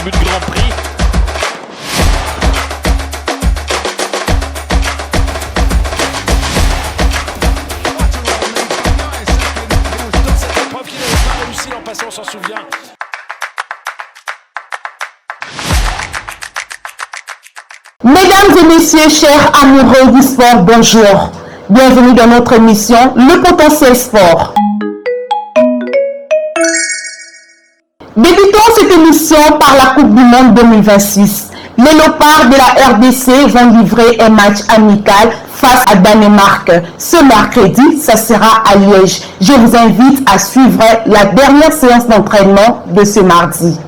début de Grand Prix. Dans cette épreuve qu'il n'avait pas réussi l'an passé, on s'en souvient. Mesdames et messieurs, chers amoureux du sport, bonjour. Bienvenue dans notre émission Le Potentiel Sport. Débutons cette émission par la Coupe du Monde 2026. Les Léopards de la RDC vont livrer un match amical face à Danemark. Ce mercredi, ça sera à Liège. Je vous invite à suivre la dernière séance d'entraînement de ce mardi.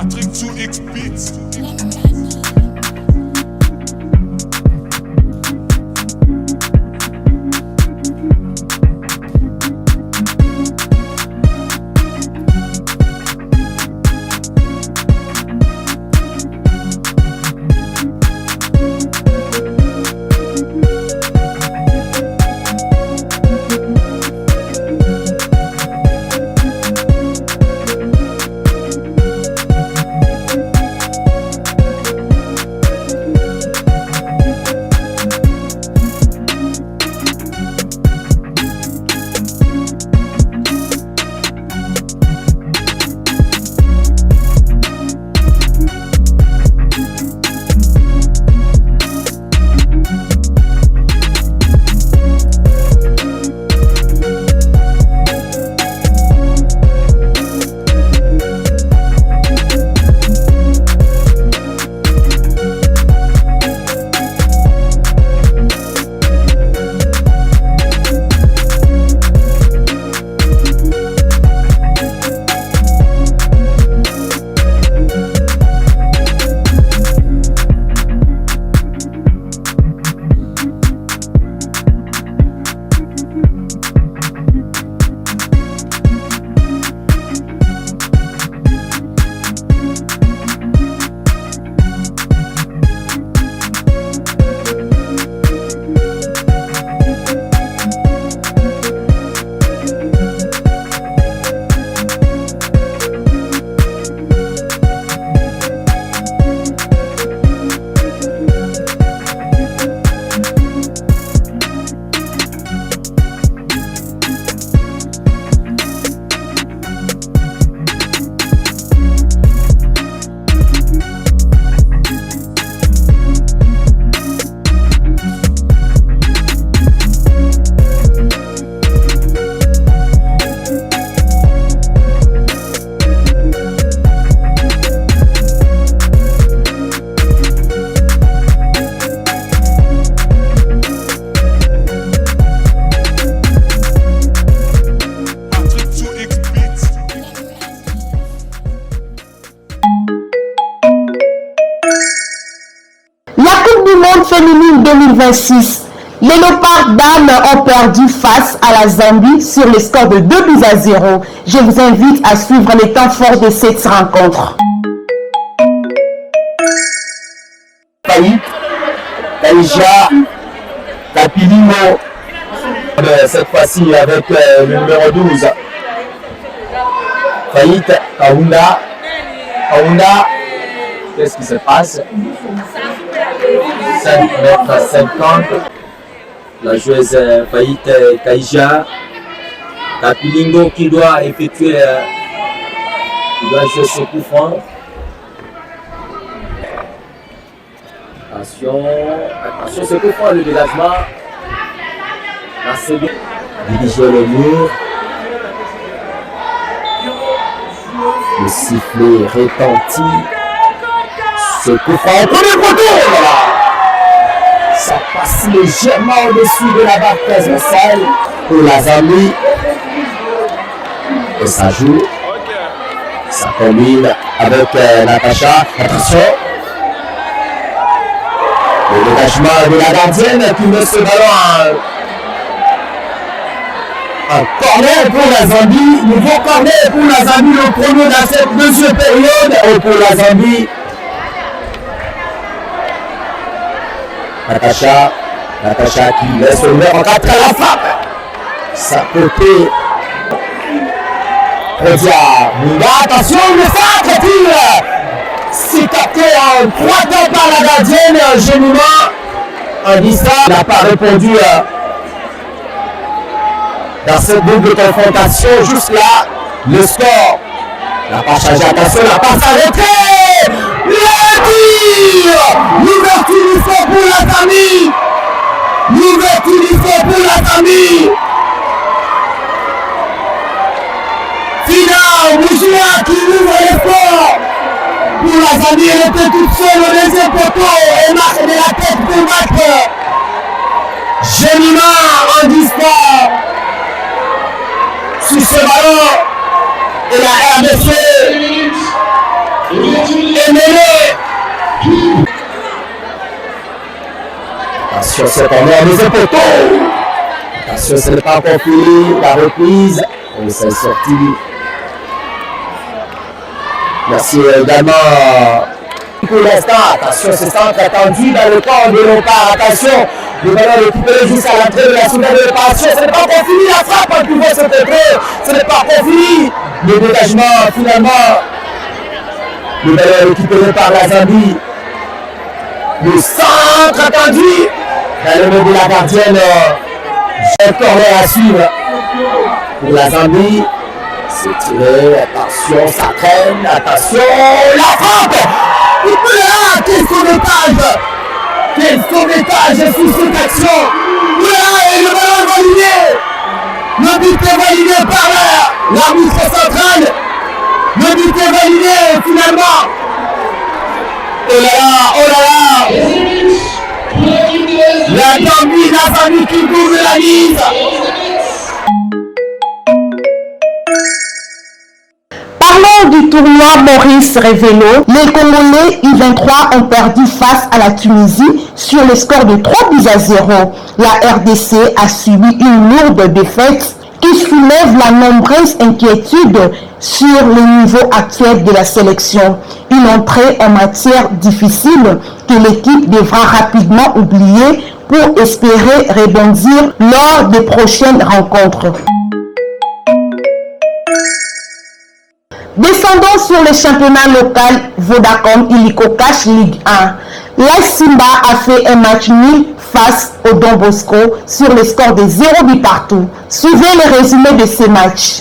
Patrick 2X Beats. 2026. Les Léopards dames ont perdu face à la Zambie sur le score de 2-0. Je vous invite à suivre les temps forts de cette rencontre. Taïja, Tapilimo, cette fois-ci avec le numéro 12. Faït, Kaounda. Kaounda, qu'est-ce qui se passe? 5,50 m. La joueuse Faït Taïja. Tapilingo qui doit effectuer, qui doit jouer ce coup franc. Attention, ce coup franc, le dégagement. La seconde. Diriger le mur. Le sifflet retentit. Ce coup franc, premier poteau, voilà. Ça passe légèrement au-dessus de la barre transversale pour la Zambie. Et ça joue. Ça combine avec Natacha. Attention. Le dégagement de la gardienne qui met ce ballon en corner pour la Zambie. Nouveau corner pour la Zambie, le premier dans cette deuxième période. Et pour la Zambie. Natacha qui laisse le numéro 4 à la frappe. Sa côté. Munga, attention, le centre tire. C'est capté en 3 temps par la gardienne, Génima. En disant, il n'a pas répondu dans cette double confrontation. Juste là, le score. La passe changée, attention, la passe arrêtée. Le tir. L'ouverture du fond pour la Zambie. L'ouverture du fond pour la Zambie. Final, Mouchia qui ouvre les sports. Pour la Zambie, elle était toute seule au deuxième poteau et marque de la tête pour battre Génima en disport sur ce ballon et la RDC est mêlée. Attention, c'est encore au deuxième poteau. Attention, ce n'est pas encore fini. La reprise et c'est sorti. Merci également pour l'instant. Attention, ce centre attendu dans le corps de Léopard. Attention, le ballon récupéré jusqu'à l'entrée de la seconde réparation. Ce n'est pas encore fini la frappe en pouvant s'intégrer. Ce n'est pas encore fini. Le dégagement finalement. Le ballon récupéré par la Zambie. Le centre attendu dans le milieu de la gardienne. J'ai corner à suivre pour la Zambie. C'est tiré, attention, ça traîne, attention, la frappe. Il peut là, quel sauvetage. Quel sauvetage sous cette action. Voilà, et le ballon est validé. Le but est validé par l'arbitre central. Le but est validé finalement. Oh là là, oh là là. La Zambie qui double la mise. Parlons du tournoi Maurice Révélo. Les Congolais U23 ont perdu face à la Tunisie sur le score de 3-0. La RDC a subi une lourde défaite qui soulève la nombreuse inquiétude sur le niveau actuel de la sélection. Une entrée en matière difficile que l'équipe devra rapidement oublier pour espérer rebondir lors des prochaines rencontres. Descendons sur le championnat local Vodacom Illico Cash Ligue 1. La Simba a fait un match nul face au Don Bosco sur le score de 0 but partout. Suivez le résumé de ces matchs.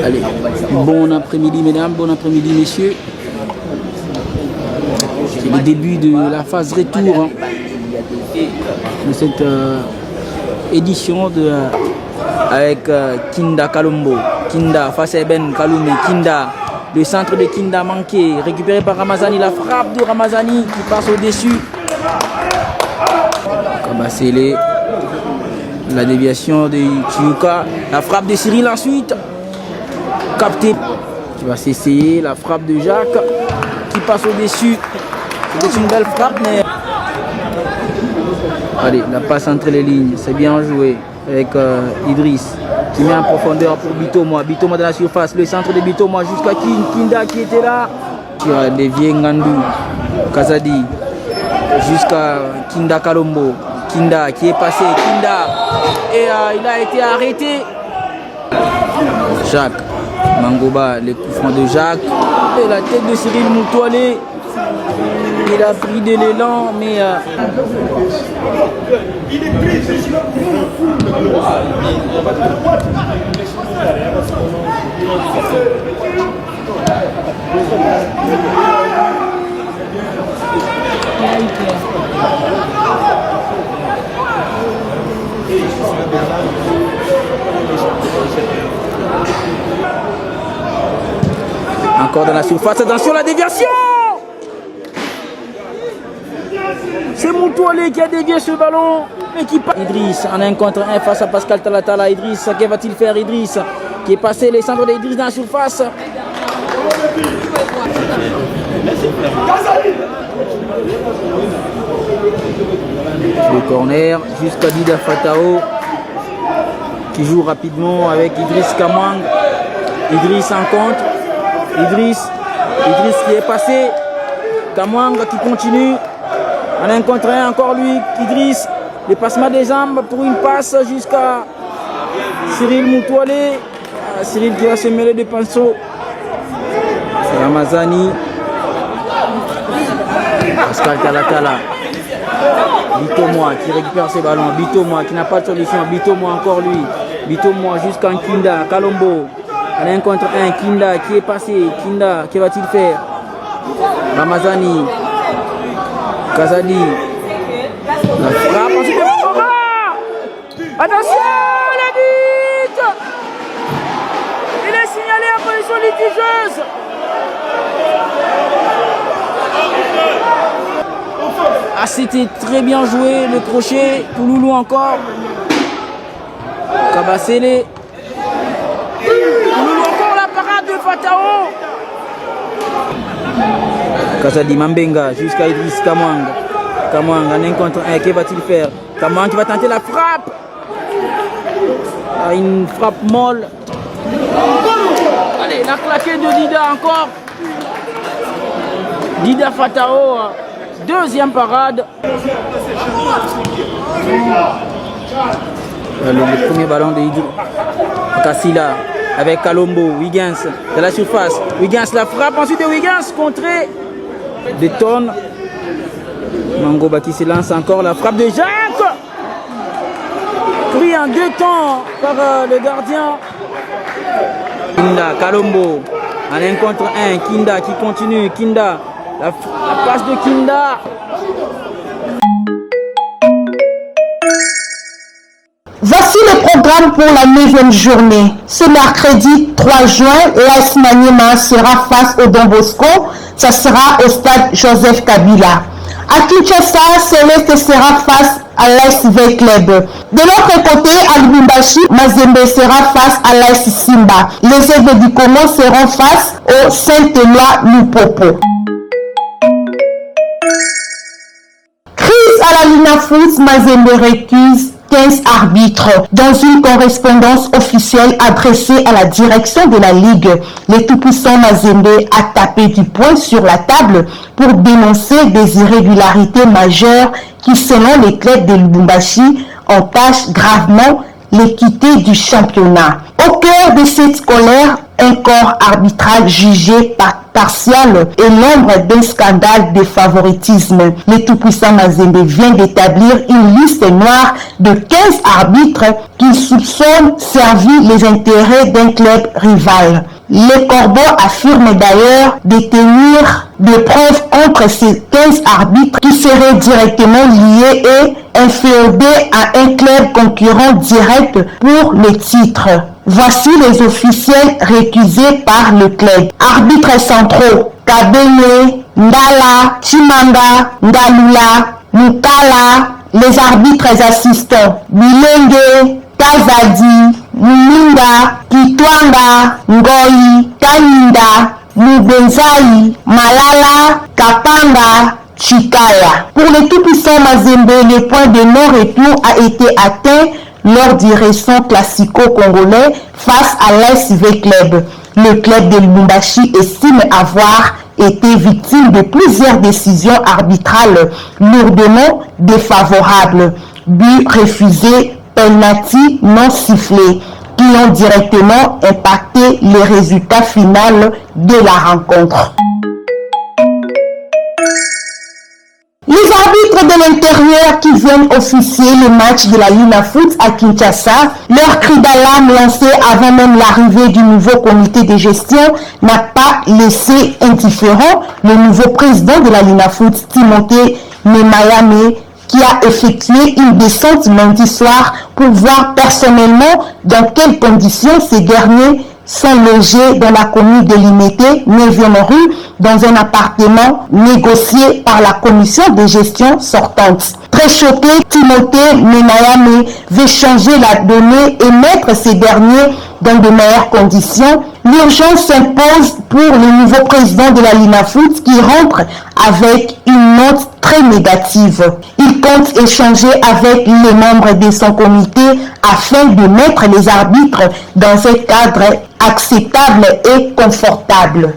Allez, bon après-midi mesdames, bon après-midi messieurs. C'est le début de la phase retour de cette édition avec Kinda Kalombo. Kinda face à Eben Kaloumé. Kinda, le centre de Kinda manqué, récupéré par Ramazani. La frappe de Ramazani qui passe au-dessus. Kabasele, la déviation de Chiyuka. La frappe de Cyril ensuite. Capté qui va s'essayer. La frappe de Jacques qui passe au-dessus. C'est une belle frappe, mais... Allez, la passe entre les lignes, c'est bien joué avec Idriss qui met en profondeur pour Bitomo. Bitomo dans la surface, le centre de Bitomo jusqu'à Kinda qui était là. Qui a dévié Ngandou, Kazadi, jusqu'à Kinda Kalombo. Kinda qui est passé, Kinda, et il a été arrêté. Jacques, Mangoba, le coup franc de Jacques, et la tête de Cyril Moutoualé. Il a pris de l'élan, mais... Encore dans la surface, attention la déviation. C'est Moutoualé qui a dévié ce ballon, mais qui passe. Idriss en 1 contre 1 face à Pascal Talatala. Idriss, que va-t-il faire? Idriss qui est passé, les centres d'Idriss dans la surface. Le corner jusqu'à Dida Fatao qui joue rapidement avec Idriss Kamwang. Idriss en contre. Idriss qui est passé. Kamwang qui continue. En 1 contre 1, encore lui, Idriss. Dépassement des jambes pour une passe jusqu'à Cyril Moutoualé. Cyril qui va se mêler de pinceau. C'est Ramazani. Pascal Talatala. Bitomo qui récupère ses ballons. Bitomo qui n'a pas de solution. Bitomo encore lui. Bitomo jusqu'à Kinda. Kalombo. En 1 contre 1. Kinda qui est passé. Kinda, que va-t-il faire? Ramazani. Kazadi. La frappe. Ensuite, attention, la lutte. Il est signalé en position litigieuse. Ah, c'était très bien joué, le crochet. Pouloulou encore. Kabassele. Pouloulou encore, la parade de Fatao. Kazadi Mambenga jusqu'à Idriss Kamwang. Kamwang en 1 contre 1, que va-t-il faire? Kamwang qui va tenter la frappe. Une frappe molle. Allez, la claquée de Dida encore. Dida Fatao, deuxième parade. Le premier ballon de Idriss Kassila avec Kalombo, Wiggins de la surface. Wiggins la frappe, ensuite de Wiggins contré. Détonne. Mangoba qui se lance encore, la frappe de Jacques. Pris en 2 temps par le gardien. Kinda, Kalombo en 1 contre 1. Kinda qui continue. Kinda, la passe de Kinda. Voici le programme pour la 9e journée. Ce mercredi 3 juin, l'AS Maniema sera face au Don Bosco. Ça sera au stade Joseph Kabila. À Kinshasa, Céleste sera face à l'AS V Club. De l'autre côté, à Lubumbashi, Mazembe sera face à l'AS Simba. Les Aigles du Congo seront face au Saint-Éloi Lupopo. Crise à la Linafoot, Mazembe récuse 15 arbitres. Dans une correspondance officielle adressée à la direction de la Ligue, le tout-puissant Mazembe a tapé du poing sur la table pour dénoncer des irrégularités majeures qui, selon les clubs de Lubumbashi, entachent gravement l'équité du championnat. Au cœur de cette colère, un corps arbitral jugé partial et l'ombre d'un scandale de favoritisme. Le tout-puissant Mazembe vient d'établir une liste noire de 15 arbitres qui soupçonnent servir les intérêts d'un club rival. Les Corbeaux affirment d'ailleurs détenir des preuves contre ces 15 arbitres qui seraient directement liés et inféodés à un club concurrent direct pour le titre. Voici les officiels récusés par le club. Arbitres centraux: Kabene, Ndala, Chimanda, Ngalula, Mukala. Les arbitres assistants: Bilenge, Kazadi, Muninda, Kitwanga, Ngoi, Kaninda, Mubenzai, Malala, Kapanga, Chikaya. Pour le tout-puissant Mazembe, le point de non-retour a été atteint lors du récent classico-congolais face à l'ASV Club. Le club de Lubumbashi estime avoir été victime de plusieurs décisions arbitrales lourdement défavorables, buts refusés, penalty non sifflés, qui ont directement impacté les résultats finaux de la rencontre. Les arbitres de l'intérieur qui viennent officier le match de la Linafoot à Kinshasa, leur cri d'alarme lancé avant même l'arrivée du nouveau comité de gestion n'a pas laissé indifférent le nouveau président de la Linafoot, Timothée Memayame, qui a effectué une descente lundi soir pour voir personnellement dans quelles conditions ces derniers sont logés dans la commune de Limete, 9e rue, dans un appartement négocié par la commission de gestion sortante. Très choqué, Timothée Memayame veut changer la donnée et mettre ces derniers dans de meilleures conditions. L'urgence s'impose pour le nouveau président de la Linafoot qui rentre avec une note très négative. Il compte échanger avec les membres de son comité afin de mettre les arbitres dans un cadre acceptable et confortable.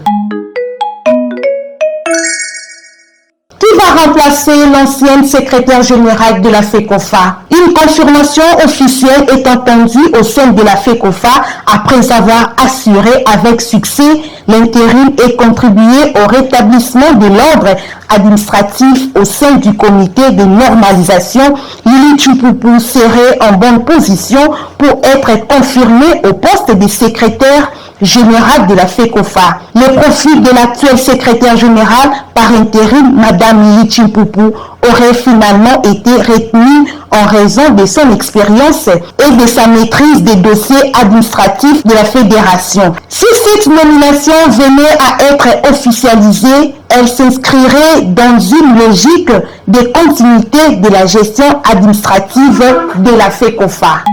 Qui va remplacer l'ancienne secrétaire générale de la FECOFA? Une confirmation officielle est entendue au sein de la FECOFA après avoir assuré avec succès l'intérim et contribué au rétablissement de l'ordre administratif au sein du comité de normalisation. Lili Tchoupoupou serait en bonne position pour être confirmée au poste de secrétaire général de la FECOFA. Le profil de l'actuel secrétaire général par intérim, Madame Lili Tchoupoupou, aurait finalement été retenu en raison de son expérience et de sa maîtrise des dossiers administratifs de la fédération. Si cette nomination venait à être officialisée, elle s'inscrirait dans une logique de continuité de la gestion administrative de la FECOFA.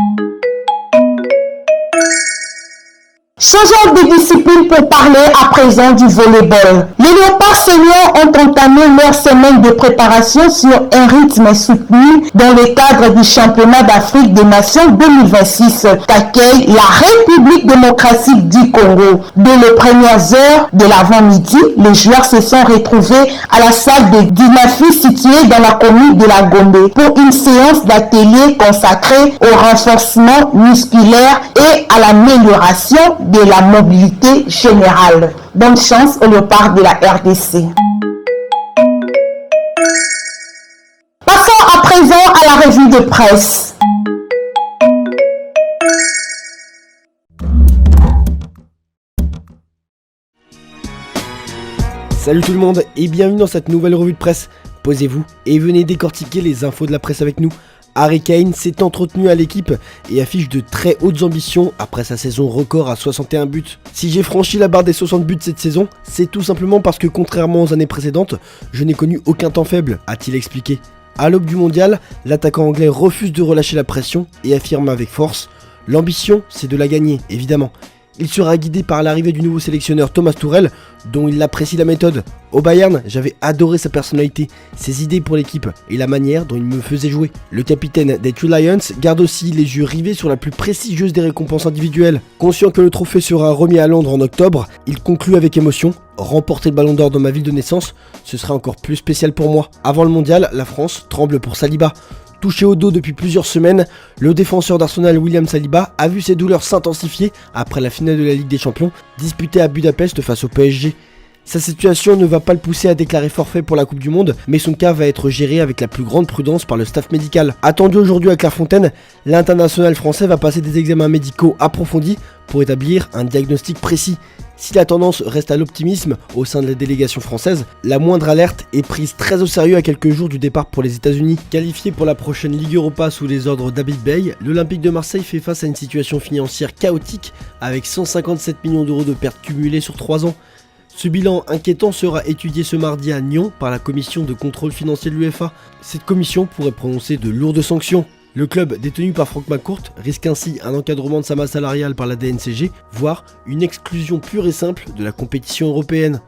Changeons de discipline pour parler à présent du volleyball. Les Léopards seniors ont entamé leur semaine de préparation sur un rythme soutenu dans le cadre du championnat d'Afrique des Nations 2026 qu'accueille la République démocratique du Congo. Dès les premières heures de l'avant-midi, les joueurs se sont retrouvés à la salle de Dinafi située dans la commune de la Gombe pour une séance d'atelier consacrée au renforcement musculaire et à l'amélioration de la mobilité générale. Bonne chance aux léopards de la RDC. Passons à présent à la revue de presse. Salut tout le monde et bienvenue dans cette nouvelle revue de presse. Posez-vous et venez décortiquer les infos de la presse avec nous. Harry Kane s'est entretenu à l'équipe et affiche de très hautes ambitions après sa saison record à 61 buts. Si j'ai franchi la barre des 60 buts cette saison, c'est tout simplement parce que contrairement aux années précédentes, je n'ai connu aucun temps faible, a-t-il expliqué. À l'aube du mondial, l'attaquant anglais refuse de relâcher la pression et affirme avec force « L'ambition, c'est de la gagner, évidemment ». Il sera guidé par l'arrivée du nouveau sélectionneur Thomas Tuchel, dont il apprécie la méthode. Au Bayern, j'avais adoré sa personnalité, ses idées pour l'équipe et la manière dont il me faisait jouer. Le capitaine des Two Lions garde aussi les yeux rivés sur la plus prestigieuse des récompenses individuelles. Conscient que le trophée sera remis à Londres en octobre, il conclut avec émotion « Remporter le ballon d'or dans ma ville de naissance, ce serait encore plus spécial pour moi ». Avant le mondial, la France tremble pour Saliba. Touché au dos depuis plusieurs semaines, le défenseur d'Arsenal William Saliba a vu ses douleurs s'intensifier après la finale de la Ligue des Champions disputée à Budapest face au PSG. Sa situation ne va pas le pousser à déclarer forfait pour la Coupe du Monde, mais son cas va être géré avec la plus grande prudence par le staff médical. Attendu aujourd'hui à Clairefontaine, l'international français va passer des examens médicaux approfondis pour établir un diagnostic précis. Si la tendance reste à l'optimisme au sein de la délégation française, la moindre alerte est prise très au sérieux à quelques jours du départ pour les États-Unis. Qualifié pour la prochaine Ligue Europa sous les ordres d'Habib Bey, l'Olympique de Marseille fait face à une situation financière chaotique avec 157 millions d'euros de pertes cumulées sur 3 ans. Ce bilan inquiétant sera étudié ce mardi à Nyon par la commission de contrôle financier de l'UEFA. Cette commission pourrait prononcer de lourdes sanctions. Le club détenu par Franck McCourt risque ainsi un encadrement de sa masse salariale par la DNCG, voire une exclusion pure et simple de la compétition européenne.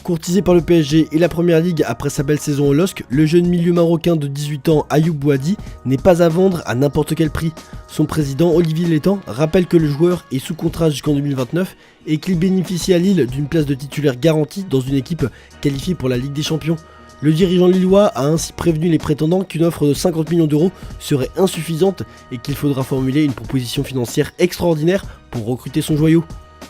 Courtisé par le PSG et la Première Ligue après sa belle saison au LOSC, le jeune milieu marocain de 18 ans Ayoub Bouhaddi n'est pas à vendre à n'importe quel prix. Son président Olivier Létang rappelle que le joueur est sous contrat jusqu'en 2029 et qu'il bénéficie à Lille d'une place de titulaire garantie dans une équipe qualifiée pour la Ligue des Champions. Le dirigeant lillois a ainsi prévenu les prétendants qu'une offre de 50 millions d'euros serait insuffisante et qu'il faudra formuler une proposition financière extraordinaire pour recruter son joyau.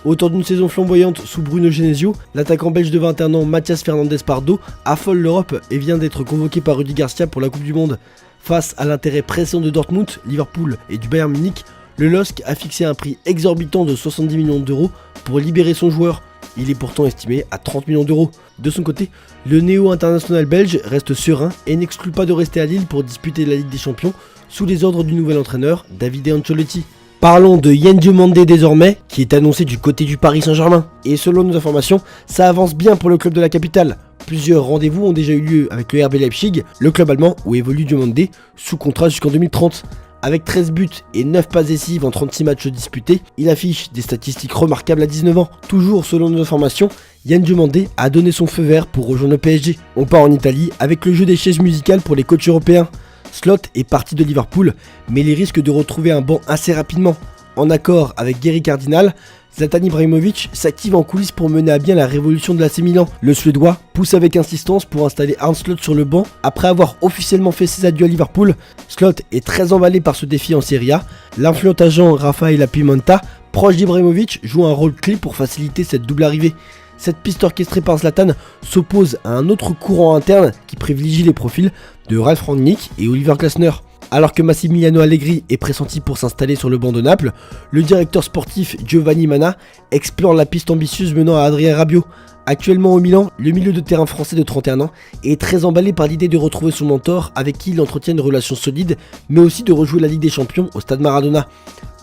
Autour d'une saison flamboyante sous Bruno Genesio, l'attaquant belge de 21 ans Mathias Fernandez Pardo affole l'Europe et vient d'être convoqué par Rudi Garcia pour la Coupe du Monde. Face à l'intérêt pressant de Dortmund, Liverpool et du Bayern Munich, le LOSC a fixé un prix exorbitant de 70 millions d'euros pour libérer son joueur. Il est pourtant estimé à 30 millions d'euros. De son côté, le néo-international belge reste serein et n'exclut pas de rester à Lille pour disputer la Ligue des Champions sous les ordres du nouvel entraîneur Davide Ancelotti. Parlons de Yen Diomandé désormais, qui est annoncé du côté du Paris Saint-Germain. Et selon nos informations, ça avance bien pour le club de la capitale. Plusieurs rendez-vous ont déjà eu lieu avec le RB Leipzig, le club allemand où évolue Diomandé, sous contrat jusqu'en 2030. Avec 13 buts et 9 passes décisives en 36 matchs disputés, il affiche des statistiques remarquables à 19 ans. Toujours selon nos informations, Yen Diomandé a donné son feu vert pour rejoindre le PSG. On part en Italie avec le jeu des chaises musicales pour les coachs européens. Slot est parti de Liverpool, mais il risque de retrouver un banc assez rapidement. En accord avec Gary Cardinal, Zlatan Ibrahimovic s'active en coulisses pour mener à bien la révolution de l'AC Milan. Le Suédois pousse avec insistance pour installer Arne Slot sur le banc après avoir officiellement fait ses adieux à Liverpool. Slot est très emballé par ce défi en Serie A. L'influent agent Rafael Pimenta, proche d'Ibrahimovic, joue un rôle clé pour faciliter cette double arrivée. Cette piste orchestrée par Zlatan s'oppose à un autre courant interne qui privilégie les profils de Ralf Rangnick et Oliver Glasner. Alors que Massimiliano Allegri est pressenti pour s'installer sur le banc de Naples, le directeur sportif Giovanni Manna explore la piste ambitieuse menant à Adrien Rabiot. Actuellement au Milan, le milieu de terrain français de 31 ans est très emballé par l'idée de retrouver son mentor avec qui il entretient une relation solide, mais aussi de rejouer la Ligue des Champions au stade Maradona.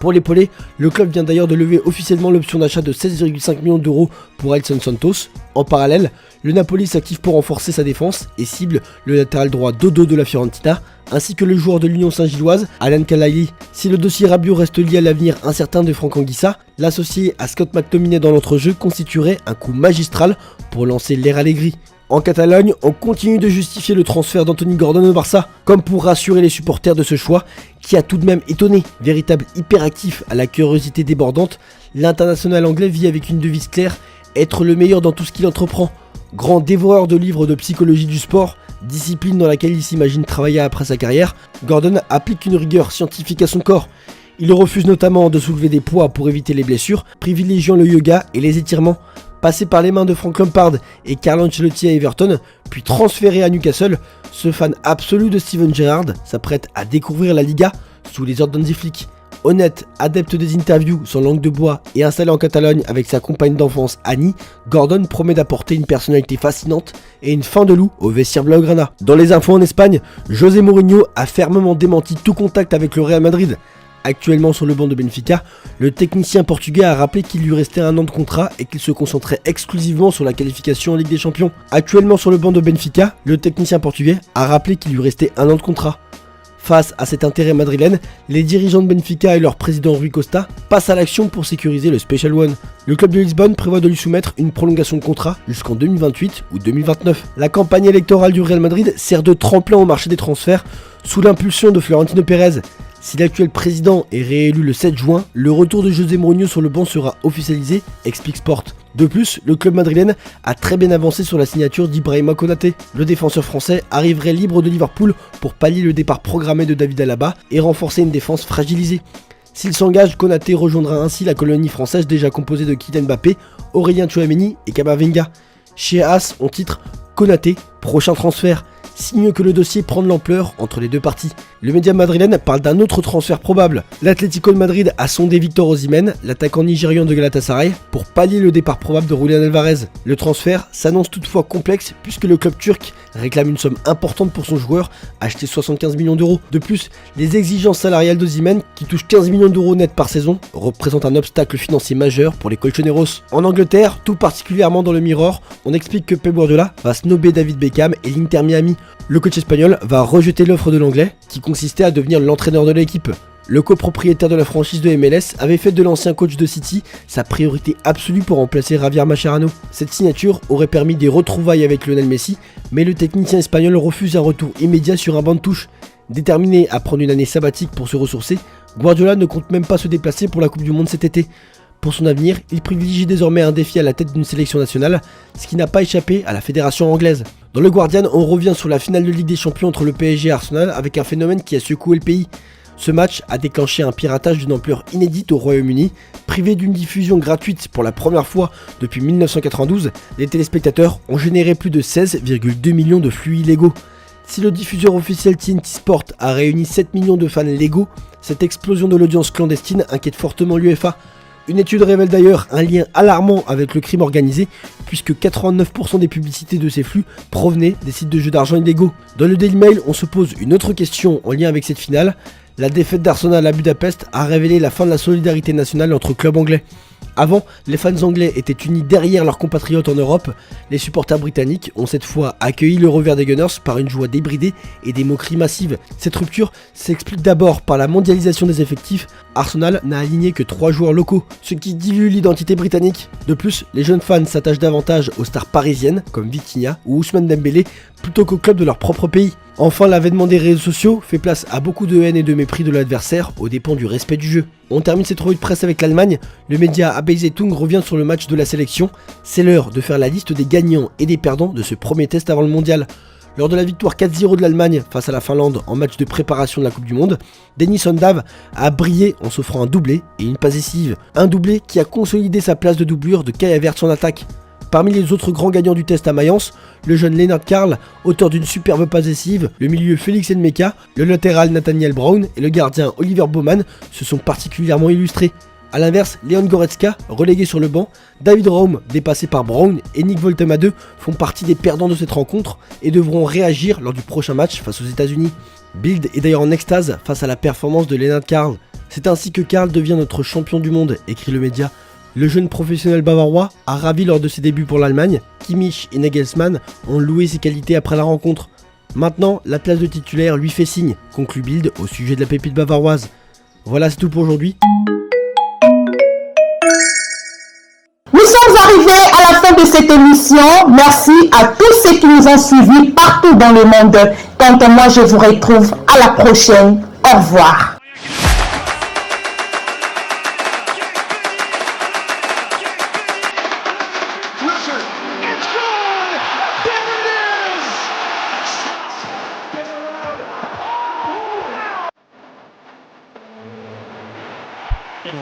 Pour l'épauler, le club vient d'ailleurs de lever officiellement l'option d'achat de 16,5 millions d'euros pour Elson Santos. En parallèle, le Napoli s'active pour renforcer sa défense et cible le latéral droit Dodo de la Fiorentina, ainsi que le joueur de l'Union Saint-Gilloise, Alan Kalaili. Si le dossier Rabiot reste lié à l'avenir incertain de Franck Anguissa, l'associé à Scott McTominay dans l'entrejeu constituerait un coup magistral pour lancer l'ère Allegri. En Catalogne, on continue de justifier le transfert d'Anthony Gordon au Barça, comme pour rassurer les supporters de ce choix qui a tout de même étonné. Véritable hyperactif à la curiosité débordante, l'international anglais vit avec une devise claire, être le meilleur dans tout ce qu'il entreprend. Grand dévoreur de livres de psychologie du sport, discipline dans laquelle il s'imagine travailler après sa carrière, Gordon applique une rigueur scientifique à son corps. Il refuse notamment de soulever des poids pour éviter les blessures, privilégiant le yoga et les étirements. Passé par les mains de Frank Lampard et Carlo Ancelotti à Everton, puis transféré à Newcastle, ce fan absolu de Steven Gerrard s'apprête à découvrir la Liga sous les ordres d'Hansi Flick. Honnête, adepte des interviews sans langue de bois et installé en Catalogne avec sa compagne d'enfance Annie, Gordon promet d'apporter une personnalité fascinante et une fin de loup au vestiaire blaugrana. Dans les infos en Espagne, José Mourinho a fermement démenti tout contact avec le Real Madrid. Actuellement sur le banc de Benfica, le technicien portugais a rappelé qu'il lui restait un an de contrat et qu'il se concentrait exclusivement sur la qualification en Ligue des Champions. Actuellement sur le banc de Benfica, le technicien portugais a rappelé qu'il lui restait un an de contrat. Face à cet intérêt madrilène, les dirigeants de Benfica et leur président Rui Costa passent à l'action pour sécuriser le Special One. Le club de Lisbonne prévoit de lui soumettre une prolongation de contrat jusqu'en 2028 ou 2029. La campagne électorale du Real Madrid sert de tremplin au marché des transferts sous l'impulsion de Florentino Pérez. Si l'actuel président est réélu le 7 juin, le retour de José Mourinho sur le banc sera officialisé, explique Sport. De plus, le club madrilène a très bien avancé sur la signature d'Ibrahima Konaté. Le défenseur français arriverait libre de Liverpool pour pallier le départ programmé de David Alaba et renforcer une défense fragilisée. S'il s'engage, Konaté rejoindra ainsi la colonie française déjà composée de Kylian Mbappé, Aurélien Tchouaméni et Camavinga. Chez AS, on titre Konaté, prochain transfert. Signe que le dossier prend de l'ampleur entre les deux parties. Le média madrilène parle d'un autre transfert probable. L'Atlético de Madrid a sondé Victor Osimhen, l'attaquant nigérian de Galatasaray, pour pallier le départ probable de Julián Alvarez. Le transfert s'annonce toutefois complexe puisque le club turc réclame une somme importante pour son joueur, acheté 75 millions d'euros. De plus, les exigences salariales d'Osimhen, qui touche 15 millions d'euros net par saison, représentent un obstacle financier majeur pour les Colchoneros. En Angleterre, tout particulièrement dans le Mirror, on explique que Pep Guardiola va snober David Beckham Beckham et l'Inter Miami. Le coach espagnol va rejeter l'offre de l'anglais qui consistait à devenir l'entraîneur de l'équipe. Le copropriétaire de la franchise de MLS avait fait de l'ancien coach de City sa priorité absolue pour remplacer Javier Mascherano. Cette signature aurait permis des retrouvailles avec Lionel Messi, mais le technicien espagnol refuse un retour immédiat sur un banc de touche. Déterminé à prendre une année sabbatique pour se ressourcer, Guardiola ne compte même pas se déplacer pour la Coupe du Monde cet été. Pour son avenir, il privilégie désormais un défi à la tête d'une sélection nationale, ce qui n'a pas échappé à la fédération anglaise. Dans le Guardian, on revient sur la finale de Ligue des Champions entre le PSG et Arsenal avec un phénomène qui a secoué le pays. Ce match a déclenché un piratage d'une ampleur inédite au Royaume-Uni. Privé d'une diffusion gratuite pour la première fois depuis 1992, les téléspectateurs ont généré plus de 16,2 millions de flux illégaux. Si le diffuseur officiel TNT Sport a réuni 7 millions de fans légaux, cette explosion de l'audience clandestine inquiète fortement l'UEFA. Une étude révèle d'ailleurs un lien alarmant avec le crime organisé, puisque 89% des publicités de ces flux provenaient des sites de jeux d'argent illégaux. Dans le Daily Mail, on se pose une autre question en lien avec cette finale. La défaite d'Arsenal à Budapest a révélé la fin de la solidarité nationale entre clubs anglais. Avant, les fans anglais étaient unis derrière leurs compatriotes en Europe. Les supporters britanniques ont cette fois accueilli le revers des Gunners par une joie débridée et des moqueries massives. Cette rupture s'explique d'abord par la mondialisation des effectifs. Arsenal n'a aligné que 3 joueurs locaux, ce qui dilue l'identité britannique. De plus, les jeunes fans s'attachent davantage aux stars parisiennes comme Vitinha ou Ousmane Dembélé plutôt qu'aux clubs de leur propre pays. Enfin, l'avènement des réseaux sociaux fait place à beaucoup de haine et de mépris de l'adversaire aux dépens du respect du jeu. On termine cette revue de presse avec l'Allemagne. Le média AB Zeitung revient sur le match de la sélection. C'est l'heure de faire la liste des gagnants et des perdants de ce premier test avant le mondial. Lors de la victoire 4-0 de l'Allemagne face à la Finlande en match de préparation de la Coupe du Monde, Dennis Sondav a brillé en s'offrant un doublé et une passe décisive. Un doublé qui a consolidé sa place de doublure de Kai Havertz en attaque. Parmi les autres grands gagnants du test à Mayence, le jeune Lennart Karl, auteur d'une superbe passe décisive, le milieu Félix Nmeka, le latéral Nathaniel Brown et le gardien Oliver Baumann se sont particulièrement illustrés. A l'inverse, Leon Goretzka, relégué sur le banc, David Raum, dépassé par Brown et Nick Woltemade font partie des perdants de cette rencontre et devront réagir lors du prochain match face aux États-Unis. Bild est d'ailleurs en extase face à la performance de Lennart Karl. C'est ainsi que Karl devient notre champion du monde, écrit le média. Le jeune professionnel bavarois a ravi lors de ses débuts pour l'Allemagne. Kimmich et Nagelsmann ont loué ses qualités après la rencontre. Maintenant, la place de titulaire lui fait signe, conclut Bild au sujet de la pépite bavaroise. Voilà, c'est tout pour aujourd'hui. Nous sommes arrivés à la fin de cette émission. Merci à tous ceux qui nous ont suivis partout dans le monde. Quant à moi, je vous retrouve à la prochaine. Au revoir.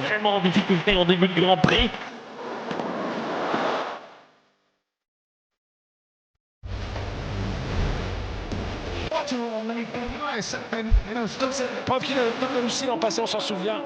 Vraiment en difficulté en début de Grand Prix. Preuve qu'il a réussi l'an passé, on s'en souvient.